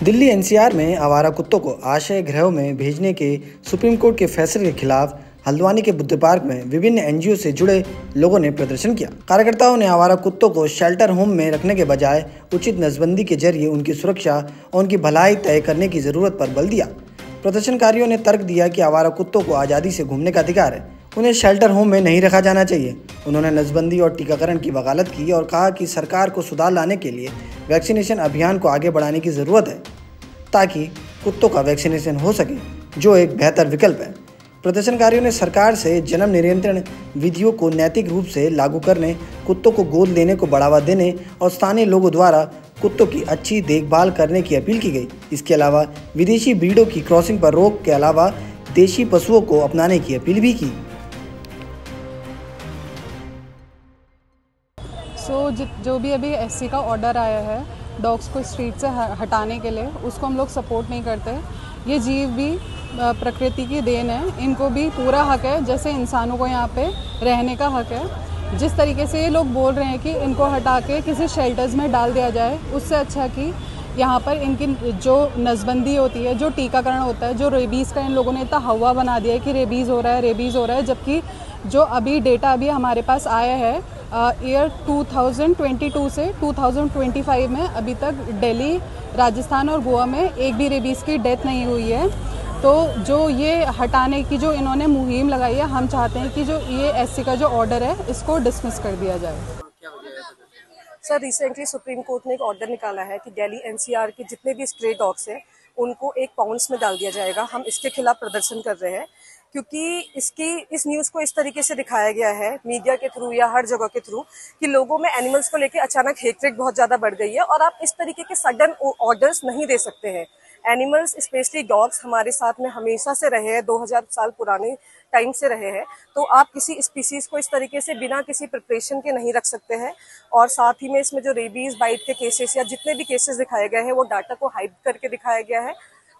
Delhi NCR में आवारा कुत्तों को आश्रय गृहों में भेजने के सुप्रीम कोर्ट के फैसले के खिलाफ हल्द्वानी के बुद्ध पार्क में विभिन्न एनजीओ से जुड़े लोगों ने प्रदर्शन किया। कार्यकर्ताओं ने आवारा कुत्तों को शेल्टर होम में रखने के बजाय उचित नसबंदी के जरिए उनकी सुरक्षा और उनकी भलाई तय करने की जरूरत पर बल दिया। प्रदर्शनकारियों ने तर्क दिया कि आवारा कुत्तों को आज़ादी से घूमने का अधिकार है, उन्हें शेल्टर होम में नहीं रखा जाना चाहिए। उन्होंने नसबंदी और टीकाकरण की वकालत की और कहा कि सरकार को सुधार लाने के लिए वैक्सीनेशन अभियान को आगे बढ़ाने की ज़रूरत है ताकि कुत्तों का वैक्सीनेशन हो सके, जो एक बेहतर विकल्प है। प्रदर्शनकारियों ने सरकार से जन्म नियंत्रण विधियों को नैतिक रूप से लागू करने, कुत्तों को गोद लेने को बढ़ावा देने और स्थानीय लोगों द्वारा कुत्तों की अच्छी देखभाल करने की अपील की गई। इसके अलावा विदेशी ब्रीडों की क्रॉसिंग पर रोक के अलावा देशी पशुओं को अपनाने की अपील भी की। जो भी अभी एससी का ऑर्डर आया है डॉग्स को स्ट्रीट से हटाने के लिए, उसको हम लोग सपोर्ट नहीं करते। ये जीव भी प्रकृति की देन है, इनको भी पूरा हक है जैसे इंसानों को यहाँ पे रहने का हक है। जिस तरीके से ये लोग बोल रहे हैं कि इनको हटा के किसी शेल्टर्स में डाल दिया जाए, उससे अच्छा कि यहाँ पर इनकी जो नसबंदी होती है, जो टीकाकरण होता है, जो रेबीज़ का इन लोगों ने इतना हवा बना दिया है कि रेबीज़ हो रहा है, जबकि जो अभी डेटा अभी हमारे पास आया है ईयर 2022 से 2025 में अभी तक दिल्ली, राजस्थान और गोवा में एक भी रेबीज़ की डेथ नहीं हुई है। तो जो ये हटाने की जो इन्होंने मुहिम लगाई है, हम चाहते हैं कि जो ये एससी का जो ऑर्डर है इसको डिसमिस कर दिया जाए। सर, रिसेंटली सुप्रीम कोर्ट ने एक ऑर्डर निकाला है कि दिल्ली एनसीआर के जितने भी स्ट्रे डॉग्स हैं उनको एक पाउंड्स में डाल दिया जाएगा। हम इसके खिलाफ प्रदर्शन कर रहे हैं क्योंकि इस न्यूज़ को इस तरीके से दिखाया गया है मीडिया के थ्रू या हर जगह के थ्रू कि लोगों में एनिमल्स को लेके अचानक हेट्रेड बहुत ज़्यादा बढ़ गई है और आप इस तरीके के सडन ऑर्डर्स नहीं दे सकते हैं। एनिमल्स स्पेशली डॉग्स हमारे साथ में हमेशा से रहे हैं, 2000 साल पुराने टाइम से रहे हैं। तो आप किसी स्पीसीज़ को इस तरीके से बिना किसी प्रिपरेशन के नहीं रख सकते हैं। और साथ ही में इसमें जो रेबीज़ बाइट के केसेस या जितने भी केसेस दिखाए गए हैं वो डाटा को हाइड करके दिखाया गया है।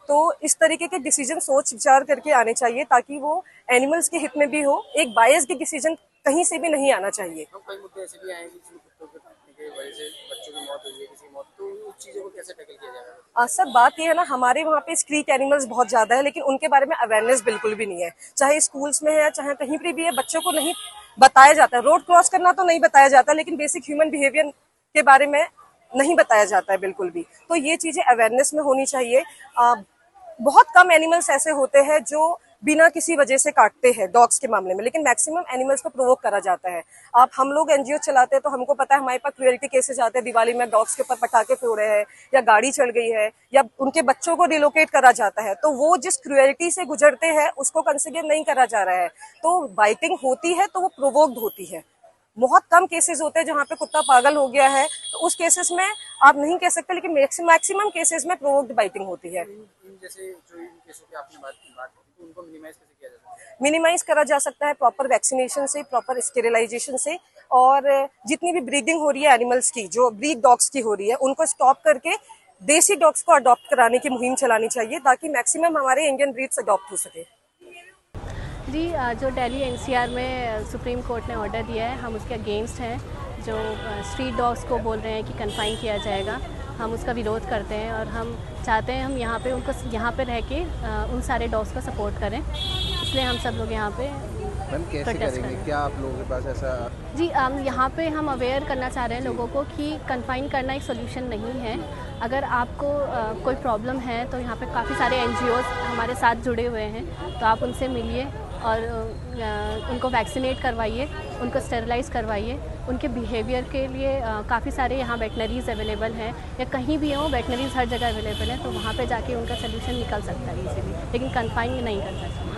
तो इस तरीके के डिसीजन सोच विचार करके आने चाहिए ताकि वो एनिमल्स के हित में भी हो। एक बायस की डिसीजन कहीं से भी नहीं आना चाहिए। कई मुद्दे ऐसे भी आए हैं जिसमें कुत्तों के काटने की वजह से बच्चों की मौत हुई है, किसी मौत, तो उस चीज़ों को कैसे टैकल किया जाएगा? सर, बात ये है ना, हमारे वहाँ पे स्ट्रीट एनिमल्स बहुत ज़्यादा है लेकिन उनके बारे में अवेयरनेस बिल्कुल भी नहीं है। चाहे स्कूल्स में है या चाहे कहीं पर भी है, बच्चों को नहीं बताया जाता है। रोड क्रॉस करना तो नहीं बताया जाता लेकिन बेसिक ह्यूमन बिहेवियर के बारे में नहीं बताया जाता है बिल्कुल भी। तो ये चीज़ें अवेयरनेस में होनी चाहिए। बहुत कम एनिमल्स ऐसे होते हैं जो बिना किसी वजह से काटते हैं डॉग्स के मामले में, लेकिन मैक्सिमम एनिमल्स को प्रोवोक करा जाता है। हम लोग एनजीओ चलाते हैं तो हमको पता है, हमारे पास क्रुएल्टी केसेस आते हैं। दिवाली में डॉग्स के ऊपर पटाखे फोड़े हैं या गाड़ी चढ़ गई है या उनके बच्चों को रिलोकेट करा जाता है, तो वो जिस क्रुएल्टी से गुजरते हैं उसको कंसिडर नहीं करा जा रहा है। तो बाइटिंग होती है तो वो प्रोवोक्ड होती है। बहुत कम केसेस होते हैं जहाँ पे कुत्ता पागल हो गया है, तो उस केसेस में आप नहीं कह सकते, लेकिन मैक्सिमम केसेस में प्रोवोक्ड बाइटिंग होती है। जैसे जो इन केसों की आपने बात की, उनको मिनिमाइज कैसे किया जा सकता है? मिनिमाइज करा जा सकता है प्रॉपर वैक्सीनेशन से, प्रॉपर स्टेरिलाइजेशन से, और जितनी भी ब्रीडिंग हो रही है एनिमल्स की, जो ब्रीड डॉग्स की हो रही है, उनको स्टॉप करके देसी डॉग्स को अडॉप्ट कराने की मुहिम चलानी चाहिए ताकि मैक्सिमम हमारे इंडियन ब्रीड्स अडॉप्ट हो सके। जी, जो दिल्ली एनसीआर में सुप्रीम कोर्ट ने ऑर्डर दिया है, हम उसके अगेंस्ट हैं। जो स्ट्रीट डॉग्स को बोल रहे हैं कि कन्फाइन किया जाएगा, हम उसका विरोध करते हैं और हम चाहते हैं हम यहाँ पे उनको यहाँ पे रह के उन सारे डॉग्स का सपोर्ट करें। इसलिए हम सब लोग यहाँ पे कैसे करेंगे? क्या आप लोगों के पास ऐसा? जी, यहाँ पे हम अवेयर करना चाह रहे हैं लोगों को कि कन्फाइन करना एक सोल्यूशन नहीं है। अगर आपको कोई प्रॉब्लम है तो यहाँ पे काफ़ी सारे एनजीओज़ हमारे साथ जुड़े हुए हैं, तो आप उनसे मिलिए और उनको वैक्सीनेट करवाइए, उनको स्टेरिलाइज़ करवाइए। उनके बिहेवियर के लिए काफ़ी सारे यहाँ वेटनरीज़ अवेलेबल हैं, या कहीं भी हो वेटनरीज़ हर जगह अवेलेबल हैं, तो वहाँ पे जाके उनका सोल्यूशन निकल सकता है इजीली, लेकिन कन्फाइन नहीं कर सकते।